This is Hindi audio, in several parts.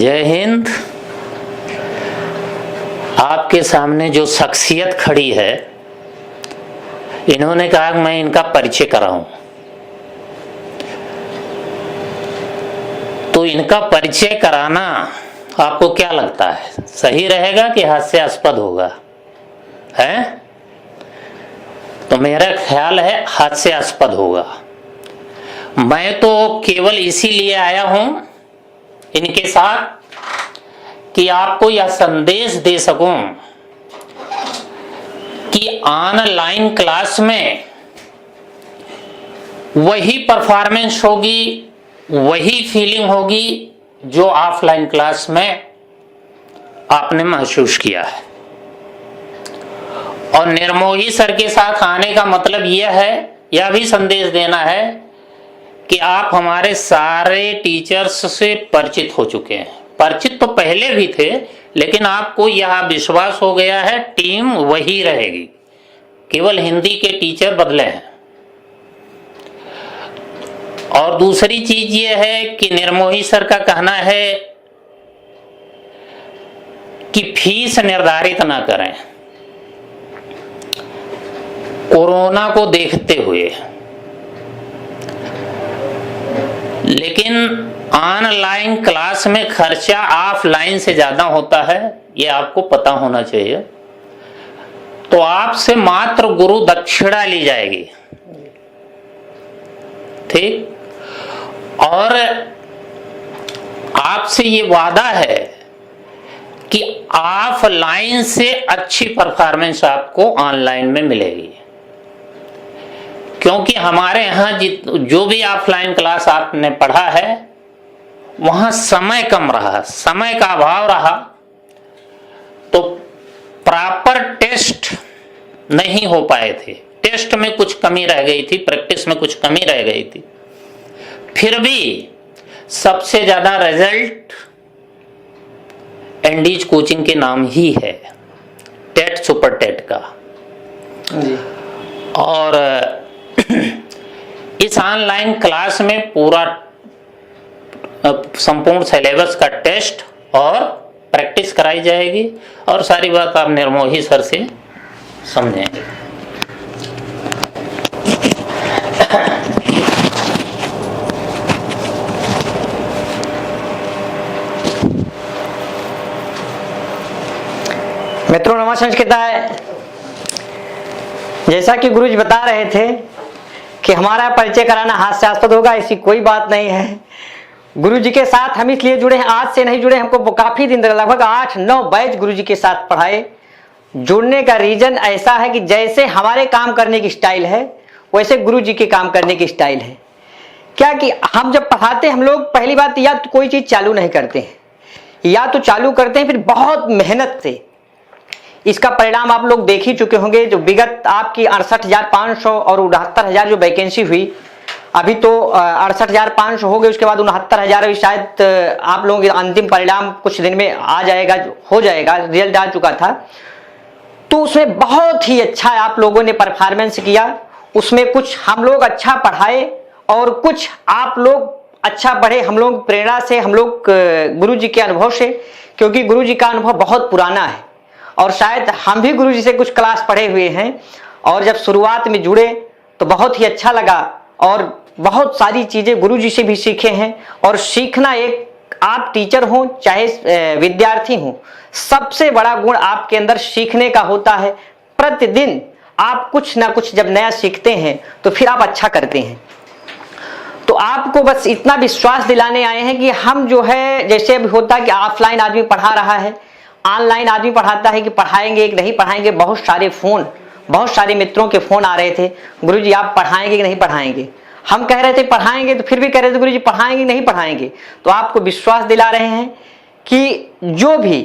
जय हिंद। आपके सामने जो शख्सियत खड़ी है, इन्होंने कहा कि मैं इनका परिचय कराऊं, तो इनका परिचय कराना आपको क्या लगता है, सही रहेगा कि हास्यास्पद होगा? है तो मेरा ख्याल है हास्यास्पद होगा। मैं तो केवल इसीलिए आया हूं इनके साथ कि आपको यह संदेश दे सकूं कि ऑनलाइन क्लास में वही परफॉर्मेंस होगी, वही फीलिंग होगी जो ऑफलाइन क्लास में आपने महसूस किया है। और निर्मोही सर के साथ आने का मतलब यह है, यह भी संदेश देना है कि आप हमारे सारे टीचर्स से परिचित हो चुके हैं। परिचित तो पहले भी थे, लेकिन आपको यह विश्वास हो गया है टीम वही रहेगी, केवल हिंदी के टीचर बदले हैं। और दूसरी चीज यह है कि निर्मोही सर का कहना है कि फीस निर्धारित ना करें कोरोना को देखते हुए, लेकिन ऑनलाइन क्लास में खर्चा ऑफलाइन से ज्यादा होता है, यह आपको पता होना चाहिए। तो आपसे मात्र गुरु दक्षिणा ली जाएगी, ठीक? और आपसे ये वादा है कि ऑफलाइन से अच्छी परफॉर्मेंस आपको ऑनलाइन में मिलेगी, क्योंकि हमारे यहाँ जो भी ऑफलाइन क्लास आपने पढ़ा है वहां समय कम रहा, समय का अभाव रहा, तो प्रॉपर टेस्ट नहीं हो पाए थे। टेस्ट में कुछ कमी रह गई थी, प्रैक्टिस में कुछ कमी रह गई थी। फिर भी सबसे ज्यादा रिजल्ट एंडीज कोचिंग के नाम ही है, टेट सुपर टेट का। और इस ऑनलाइन क्लास में पूरा संपूर्ण सिलेबस का टेस्ट और प्रैक्टिस कराई जाएगी, और सारी बात आप निर्मोही सर से समझेंगे। मित्रों नमस्कार। जैसा कि गुरुजी बता रहे थे कि हमारा परिचय कराना हास्यास्पद होगा, ऐसी कोई बात नहीं है। गुरुजी के साथ हम इसलिए जुड़े हैं, आज से नहीं जुड़े, हमको काफी दिन तक लगभग 8-9 बैच गुरुजी के साथ पढ़ाए। जुड़ने का रीजन ऐसा है कि जैसे हमारे काम करने की स्टाइल है वैसे गुरुजी के काम करने की स्टाइल है। क्या कि हम जब पढ़ाते हम लोग पहली बात या तो कोई चीज चालू नहीं करते हैं, या तो चालू करते हैं फिर बहुत मेहनत से। इसका परिणाम आप लोग देख ही चुके होंगे। जो विगत आपकी 68,500 और 69,000 जो वैकेंसी हुई, अभी तो 68,500 हो गए, उसके बाद 69,000 शायद आप लोगों के अंतिम परिणाम कुछ दिन में आ जाएगा, हो जाएगा, रिजल्ट आ चुका था। तो उसमें बहुत ही अच्छा आप लोगों ने परफॉर्मेंस किया। उसमें कुछ हम लोग अच्छा पढ़ाए और कुछ आप लोग अच्छा पढ़े, हम लोग प्रेरणा से, हम लोग गुरुजी के अनुभव से, क्योंकि गुरुजी का अनुभव बहुत पुराना है और शायद हम भी गुरुजी से कुछ क्लास पढ़े हुए हैं। और जब शुरुआत में जुड़े तो बहुत ही अच्छा लगा और बहुत सारी चीजें गुरुजी से भी सीखे हैं। और सीखना, एक आप टीचर हो चाहे विद्यार्थी हो, सबसे बड़ा गुण आपके अंदर सीखने का होता है। प्रतिदिन आप कुछ ना कुछ जब नया सीखते हैं तो फिर आप अच्छा करते हैं। तो आपको बस इतना विश्वास दिलाने आए हैं कि हम जो है, जैसे अभी होता है कि ऑफलाइन आदमी पढ़ा रहा है, ऑनलाइन आदमी पढ़ाता है कि पढ़ाएंगे कि नहीं पढ़ाएंगे। बहुत सारे फोन, बहुत सारे मित्रों के फोन आ रहे थे, गुरुजी आप पढ़ाएंगे कि नहीं पढ़ाएंगे। हम कह रहे थे पढ़ाएंगे, तो फिर भी कह रहे थे गुरुजी पढ़ाएंगे कि नहीं पढ़ाएंगे। तो आपको विश्वास दिला रहे हैं कि जो भी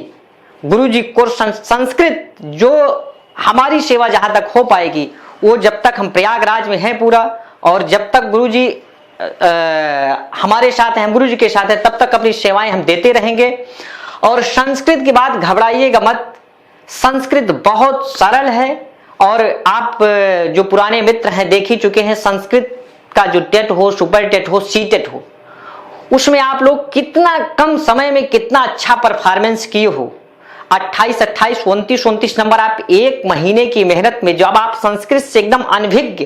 गुरुजी कोर्स संस्कृत, जो हमारी सेवा जहां तक हो पाएगी, वो जब तक हम प्रयागराज में हैं पूरा, और जब तक गुरुजी हमारे साथ हैं, हम गुरुजी के साथ हैं, तब तक अपनी सेवाएं हम देते रहेंगे। और संस्कृत की बात घबराइएगा मत, संस्कृत बहुत सरल है। और आप जो पुराने मित्र हैं देख ही चुके हैं, संस्कृत का जो टेट हो, सुपर टेट हो, सी टेट हो, उसमें आप लोग कितना कम समय में कितना अच्छा परफॉर्मेंस किए हो। 28, 28, 29, 29 नंबर आप एक महीने की मेहनत में, जब आप संस्कृत से एकदम अनभिज्ञ,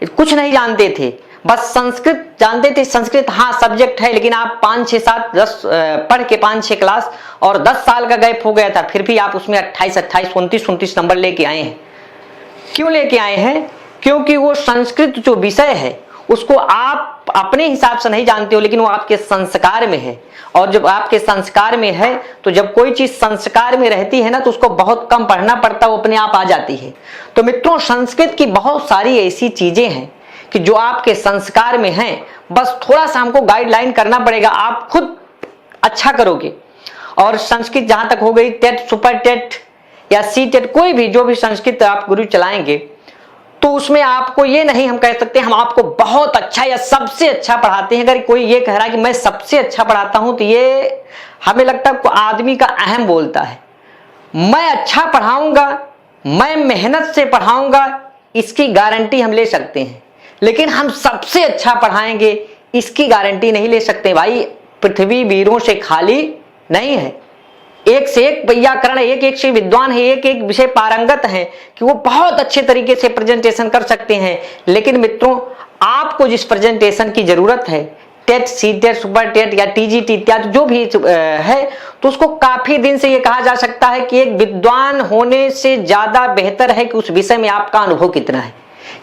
कुछ नहीं जानते थे, बस संस्कृत जानते थे, संस्कृत हाँ सब्जेक्ट है, लेकिन आप 5, 6, 7, 10 पढ़ के 5, 6 क्लास और 10 साल का गैप हो गया था, फिर भी आप उसमें 28, 28, 29, 29 नंबर लेके आए हैं। क्यों लेके आए हैं? क्योंकि वो संस्कृत जो विषय है उसको आप अपने हिसाब से नहीं जानते हो, लेकिन वो आपके संस्कार में है। और जब आपके संस्कार में है तो जब कोई चीज संस्कार में रहती है ना तो उसको बहुत कम पढ़ना पड़ता, वो अपने आप आ जाती है। तो मित्रों, संस्कृत की बहुत सारी ऐसी चीजें हैं कि जो आपके संस्कार में हैं, बस थोड़ा सा हमको गाइडलाइन करना पड़ेगा, आप खुद अच्छा करोगे। और संस्कृत जहां तक हो गई, टेट, सुपर टेट या सी टेट, कोई भी जो भी संस्कृत आप गुरु चलाएंगे तो उसमें आपको ये नहीं हम कह सकते हम आपको बहुत अच्छा या सबसे अच्छा पढ़ाते हैं। अगर कोई ये कह रहा है कि मैं सबसे अच्छा पढ़ाता हूं तो ये हमें लगता है आदमी का अहम बोलता है। मैं अच्छा पढ़ाऊंगा, मैं मेहनत से पढ़ाऊंगा, इसकी गारंटी हम ले सकते हैं, लेकिन हम सबसे अच्छा पढ़ाएंगे इसकी गारंटी नहीं ले सकते। भाई, पृथ्वी वीरों से खाली नहीं है। एक से एक व्याकरण, एक एक से विद्वान है, एक एक विषय पारंगत है कि वो बहुत अच्छे तरीके से प्रेजेंटेशन कर सकते हैं। लेकिन मित्रों, आपको जिस प्रेजेंटेशन की जरूरत है, TET, C TET, super TET या टीजीटी इत्यादि जो भी है, तो उसको काफी दिन से ये कहा जा सकता है कि एक विद्वान होने से ज्यादा बेहतर है कि उस विषय में आपका अनुभव कितना है,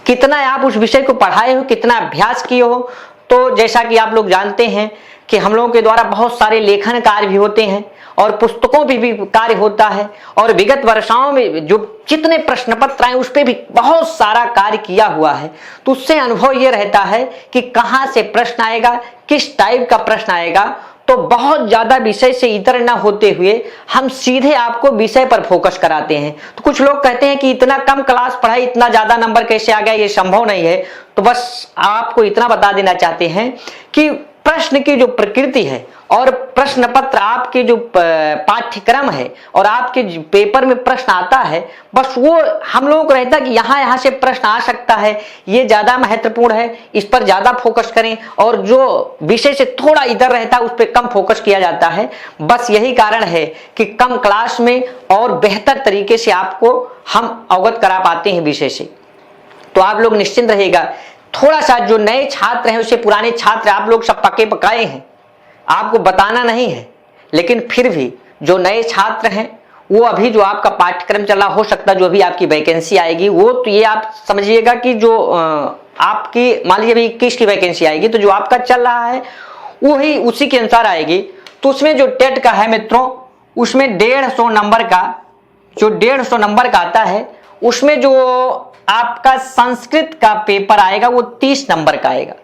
कितना आप उस विषय को पढ़ाए हो, कितना अभ्यास किए हो। तो जैसा कि आप लोग जानते हैं कि हम लोगों के द्वारा बहुत सारे लेखन कार्य भी होते हैं और पुस्तकों पे भी कार्य होता है, और विगत वर्षों में जो जितने प्रश्न पत्र आए उस पे भी बहुत सारा कार्य किया हुआ है। तो उससे अनुभव ये रहता है कि कहाँ से प्रश्न आएगा, किस टाइप का प्रश्न आएगा। तो बहुत ज्यादा विषय से इतर न होते हुए हम सीधे आपको विषय पर फोकस कराते हैं। तो कुछ लोग कहते हैं कि इतना कम क्लास पढ़ाई, इतना ज्यादा नंबर कैसे आ गया, ये संभव नहीं है। तो बस आपको इतना बता देना चाहते हैं कि प्रश्न की जो प्रकृति है और प्रश्न पत्र, आपके जो पाठ्यक्रम है और आपके पेपर में प्रश्न आता है, बस वो हम लोगों को रहता है कि यहाँ से प्रश्न आ सकता है, ये ज्यादा महत्वपूर्ण है, इस पर ज्यादा फोकस करें, और जो विषय से थोड़ा इधर रहता है उस पर कम फोकस किया जाता है। बस यही कारण है कि कम क्लास में और बेहतर तरीके से आपको हम अवगत करा पाते हैं विषय से। तो आप लोग निश्चिंत रहेगा, थोड़ा सा जो नए छात्र हैं उससे पुराने छात्र आप लोग सब पके पकाए हैं, आपको बताना नहीं है, लेकिन फिर भी जो नए छात्र हैं वो अभी जो आपका पाठ्यक्रम चला, हो सकता है जो भी आपकी वैकेंसी आएगी वो, तो ये आप समझिएगा कि जो आपकी मान लीजिए अभी 21 की वैकेंसी आएगी, तो जो आपका चल रहा है वही उसी के अनुसार आएगी। तो उसमें जो टेट का है मित्रों, उसमें 150 नंबर का, जो 150 नंबर का आता है, उसमें जो आपका संस्कृत का पेपर आएगा वो 30 नंबर का आएगा।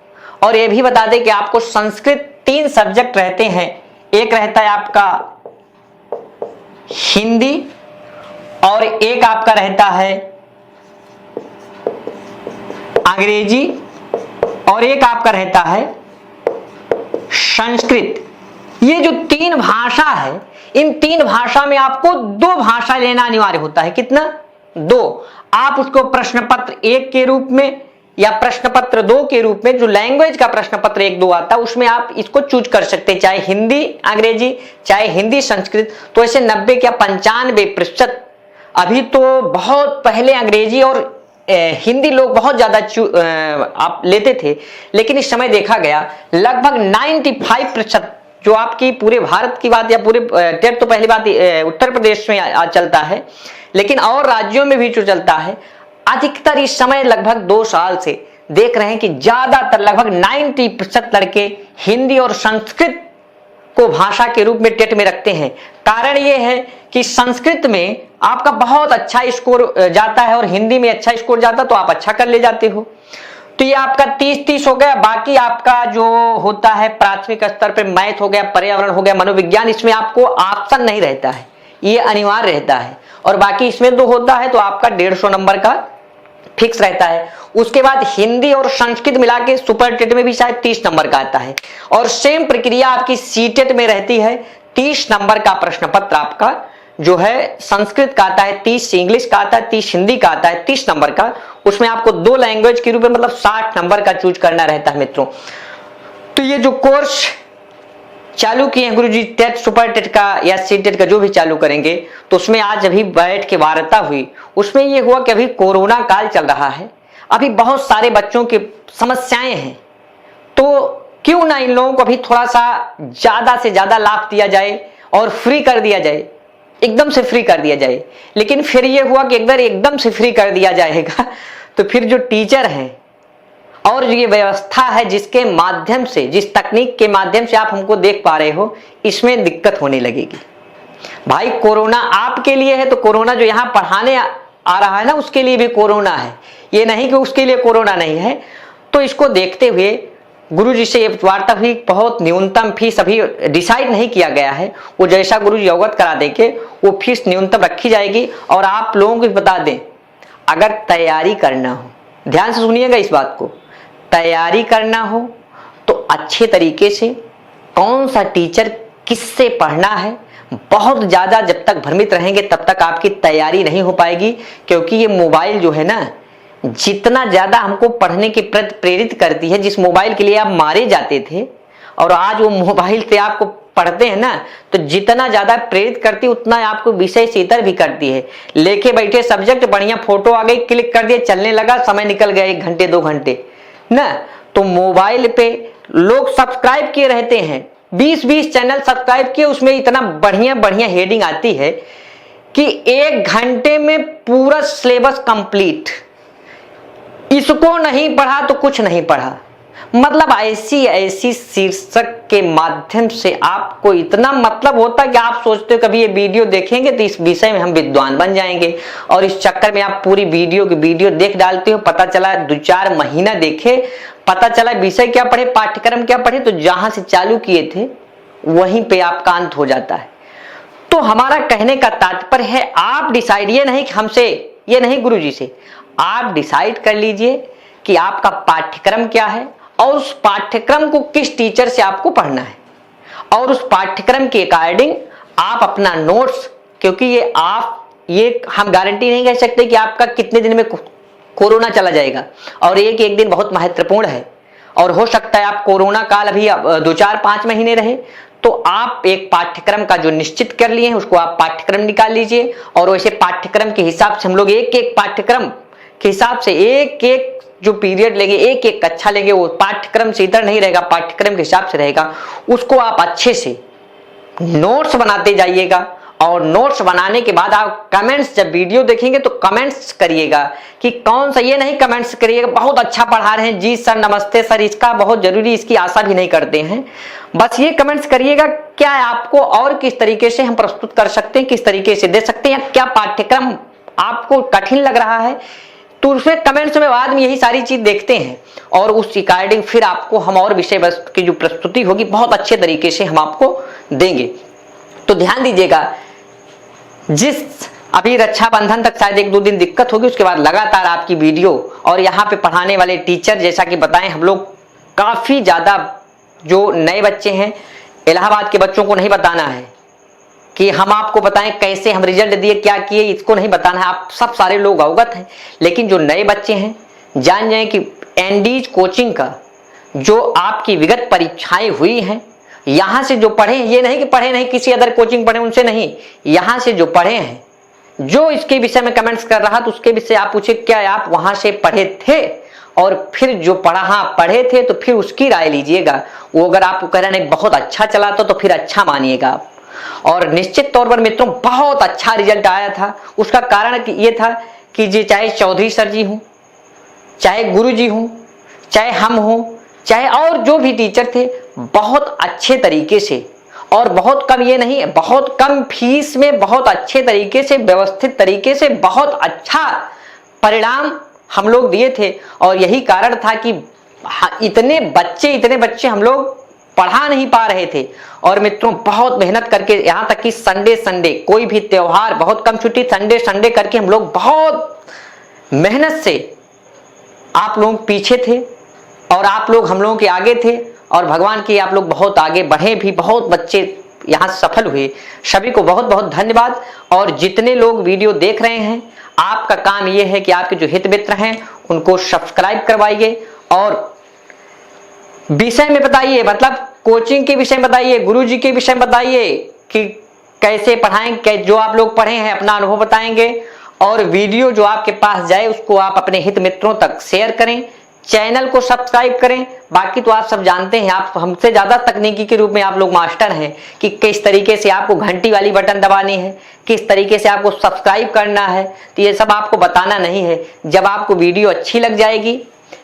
और ये भी बता दें कि आपको संस्कृत 3 सब्जेक्ट रहते हैं, एक रहता है आपका हिंदी, और एक आपका रहता है अंग्रेजी, और एक आपका रहता है संस्कृत। ये जो 3 भाषा है, इन 3 भाषा में आपको 2 भाषा लेना अनिवार्य होता है। कितना? 2। आप उसको प्रश्न पत्र 1 के रूप में या प्रश्न पत्र 2 के रूप में, जो लैंग्वेज का प्रश्न पत्र 1, 2 आता है, उसमें आप इसको चूज कर सकते हैं, चाहे हिंदी अंग्रेजी, चाहे हिंदी संस्कृत। तो ऐसे 90 या 95%, अभी तो बहुत पहले अंग्रेजी और हिंदी लोग बहुत ज्यादा आप लेते थे, लेकिन इस समय देखा गया लगभग 95% जो आपकी पूरे भारत की बात या पूरे टेट तो पहली बात उत्तर प्रदेश में चलता है, लेकिन और राज्यों में भी जो चलता है, अधिकतर इस समय लगभग 2 साल से देख रहे हैं कि ज्यादातर लगभग 90% लड़के हिंदी और संस्कृत को भाषा के रूप में टेट में रखते हैं। कारण यह है कि संस्कृत में आपका बहुत अच्छा स्कोर जाता है और हिंदी में अच्छा स्कोर जाता, तो आप अच्छा कर ले जाते हो। तो ये आपका 30-30 हो गया। बाकी आपका जो होता है प्राथमिक स्तर पर मैथ हो गया, पर्यावरण हो गया, मनोविज्ञान, इसमें आपको ऑप्शन नहीं रहता है, ये अनिवार्य रहता है। और बाकी इसमें 2 होता है तो आपका 150 नंबर का फिक्स रहता है। उसके बाद हिंदी और संस्कृत मिला के सुपर टेट में भी शायद 30 नंबर का आता है, और सेम प्रक्रिया आपकी सी टेट में रहती है। 30 नंबर का प्रश्न पत्र आपका जो है संस्कृत का आता है, 30 इंग्लिश का आता है, 30 हिंदी का आता है, 30 नंबर का। उसमें आपको 2 लैंग्वेज के रूप में मतलब 60 नंबर का चूज करना रहता है मित्रों। तो ये जो कोर्स चालू किए हैं गुरुजी, टेट सुपर टेट का या सी टेट का जो भी चालू करेंगे, तो उसमें आज अभी बैठ के वार्ता हुई। उसमें ये हुआ कि अभी कोरोना काल चल रहा है, अभी बहुत सारे बच्चों की समस्याएं हैं, तो क्यों ना इन लोगों को अभी थोड़ा सा ज्यादा से ज्यादा लाभ दिया जाए और फ्री कर दिया जाए, एकदम से फ्री कर दिया जाए। लेकिन फिर ये हुआ कि अगर एकदम से फ्री कर दिया जाएगा तो फिर जो टीचर हैं और ये व्यवस्था है जिसके माध्यम से, जिस तकनीक के माध्यम से आप हमको देख पा रहे हो, इसमें दिक्कत होने लगेगी। भाई कोरोना आपके लिए है तो कोरोना जो यहाँ पढ़ाने आ रहा है ना, उसके लिए भी कोरोना है, ये नहीं कि उसके लिए कोरोना नहीं है। तो इसको देखते हुए गुरुजी से ये वार्ता हुई, बहुत न्यूनतम फीस अभी डिसाइड नहीं किया गया है, वो जैसा गुरुजी अवगत करा देंगे वो फीस न्यूनतम रखी जाएगी। और आप लोगों को बता दें, अगर तैयारी करना हो, ध्यान से सुनिएगा इस बात को, तैयारी करना हो तो अच्छे तरीके से कौन सा टीचर किससे पढ़ना है, बहुत ज्यादा जब तक भ्रमित रहेंगे तब तक आपकी तैयारी नहीं हो पाएगी। क्योंकि ये मोबाइल जो है ना, जितना ज्यादा हमको पढ़ने के प्रति प्रेरित करती है, जिस मोबाइल के लिए आप मारे जाते थे और आज वो मोबाइल से आपको पढ़ते हैं ना, तो जितना ज्यादा प्रेरित करती है उतना आपको विषय से इतर भी करती है। लेके बैठे सब्जेक्ट, बढ़िया फोटो आ गई, क्लिक कर दिए, चलने लगा, समय निकल गया 1 घंटे 2 घंटे ना। तो मोबाइल पे लोग सब्सक्राइब किए रहते हैं, 20-20 चैनल सब्सक्राइब किए, उसमें इतना बढ़िया बढ़िया हेडिंग आती है कि 1 घंटे में पूरा सिलेबस कंप्लीट। इसको नहीं पढ़ा तो कुछ नहीं पढ़ा। मतलब ऐसी ऐसी शीर्षक के माध्यम से आपको इतना मतलब होता है कि आप सोचते हो कभी ये वीडियो देखेंगे तो इस विषय में हम विद्वान बन जाएंगे, और इस चक्कर में आप पूरी वीडियो की वीडियो देख डालते हो। पता चला 2-4 महीना देखे, पता चला विषय क्या पढ़े, पाठ्यक्रम क्या पढ़े, तो जहां से चालू किए थे वहीं पे आपका अंत हो जाता है। तो हमारा कहने का तात्पर्य है, आप डिसाइड, ये नहीं कि हमसे, ये नहीं गुरुजी से, आप डिसाइड कर लीजिए कि आपका पाठ्यक्रम क्या है और उस पाठ्यक्रम को किस टीचर से आपको पढ़ना है, और उस पाठ्यक्रम के अकॉर्डिंग आप अपना नोट्स, क्योंकि ये हम गारंटी नहीं कह सकते कि आपका कितने दिन में कोरोना चला जाएगा, और एक दिन बहुत महत्वपूर्ण है, और हो सकता है आप कोरोना काल अभी 2-4-5 महीने रहे। तो आप एक पाठ्यक्रम का जो निश्चित कर लिए हैं उसको आप पाठ्यक्रम निकाल लीजिए, और वैसे पाठ्यक्रम के हिसाब से हम लोग एक पाठ्यक्रम के हिसाब से एक जो पीरियड लेंगे, एक कक्षा लेंगे, वो पाठ्यक्रम से इधर नहीं रहेगा, पाठ्यक्रम के हिसाब से रहेगा। उसको आप अच्छे से नोट्स बनाते जाइएगा, और नोट्स बनाने के बाद आप कमेंट्स, जब वीडियो देखेंगे तो कमेंट्स करिएगा कि कौन सा, ये नहीं कमेंट्स करिएगा बहुत अच्छा पढ़ा रहे हैं जी सर, नमस्ते सर, इसका बहुत जरूरी, इसकी आशा भी नहीं करते हैं। बस ये कमेंट्स करिएगा क्या आपको और किस तरीके से हम प्रस्तुत कर सकते हैं, किस तरीके से दे सकते हैं, क्या पाठ्यक्रम आपको कठिन लग रहा है, तो उसमें कमेंट्स में बाद में यही सारी चीज देखते हैं, और उस अकॉर्डिंग फिर आपको हम और विषय वस्तु की जो प्रस्तुति होगी बहुत अच्छे तरीके से हम आपको देंगे। तो ध्यान दीजिएगा, जिस अभी रक्षाबंधन तक शायद 1-2 दिन दिक्कत होगी, उसके बाद लगातार आपकी वीडियो, और यहाँ पे पढ़ाने वाले टीचर जैसा कि बताएं, हम लोग काफी ज्यादा जो नए बच्चे हैं, इलाहाबाद के बच्चों को नहीं बताना है कि हम आपको बताएं कैसे हम रिजल्ट दिए, क्या किए, इसको नहीं बताना है, आप सब सारे लोग अवगत हैं। लेकिन जो नए बच्चे हैं जान जाएं कि एनडीज कोचिंग का जो आपकी विगत परीक्षाएं हुई हैं, यहां से जो पढ़े हैं, ये नहीं कि पढ़े नहीं किसी अदर कोचिंग पढ़े उनसे नहीं, यहां से जो पढ़े हैं, जो इसके विषय में कमेंट्स कर रहा तो उसके विषय आप पूछे क्या आप वहां से पढ़े थे, और फिर जो पढ़ा, हाँ पढ़े थे, तो फिर उसकी राय लीजिएगा। वो अगर आपको कह रहे नहीं बहुत अच्छा चला तो फिर अच्छा मानिएगा आप। और निश्चित तौर पर मित्रों बहुत अच्छा रिजल्ट आया था। उसका कारण ये था कि जी चाहे चौधरी सर जी हूं, चाहे गुरु जी हूं, चाहे हम हों, चाहे और जो भी टीचर थे, बहुत अच्छे तरीके से, और बहुत कम, ये नहीं बहुत कम फीस में बहुत अच्छे तरीके से, व्यवस्थित तरीके से बहुत अच्छा परिणाम हम लोग दिए थे। और यही कारण था कि इतने बच्चे हम लोग पढ़ा नहीं पा रहे थे। और मित्रों बहुत मेहनत करके, यहाँ तक कि संडे कोई भी त्योहार, बहुत कम छुट्टी, संडे करके हम लोग बहुत मेहनत से, आप लोग पीछे थे और आप लोग हम लोगों के आगे थे, और भगवान की आप लोग बहुत आगे बढ़े भी, बहुत बच्चे यहाँ सफल हुए। सभी को बहुत बहुत धन्यवाद। और जितने लोग वीडियो देख रहे हैं, आपका काम यह है कि आपके जो हित मित्र हैं उनको सब्सक्राइब करवाइए और विषय में बताइए, मतलब कोचिंग के विषय में बताइए, गुरु जी के विषय में बताइए कि कैसे पढ़ाएं, जो आप लोग पढ़े हैं अपना अनुभव बताएंगे। और वीडियो जो आपके पास जाए उसको आप अपने हित मित्रों तक शेयर करें, चैनल को सब्सक्राइब करें। बाकी तो आप सब जानते हैं, आप हमसे ज्यादा तकनीकी के रूप में आप लोग मास्टर हैं कि किस तरीके से आपको घंटी वाली बटन दबानी है, किस तरीके से आपको सब्सक्राइब करना है। तो ये सब आपको बताना नहीं है। जब आपको वीडियो अच्छी लग जाएगी,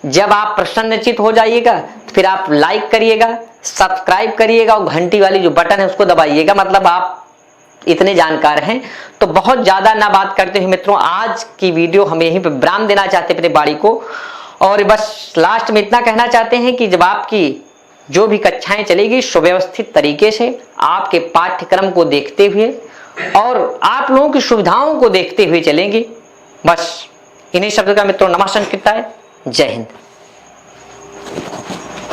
जब आप प्रसन्नचित हो जाइएगा, तो फिर आप लाइक करिएगा, सब्सक्राइब करिएगा और घंटी वाली जो बटन है उसको दबाइएगा। मतलब आप इतने जानकार हैं। तो बहुत ज्यादा ना बात करते हुए मित्रों, आज की वीडियो हम यहीं पे विराम देना चाहते हैं अपने बाड़ी को। और बस लास्ट में इतना कहना चाहते हैं कि जब आपकी जो भी कक्षाएं चलेगी सुव्यवस्थित तरीके से आपके पाठ्यक्रम को देखते हुए और आप लोगों की सुविधाओं को देखते हुए चलेंगी। बस इन्हीं शब्दों का मित्रों नमः संस्कृताय। जय हिंद।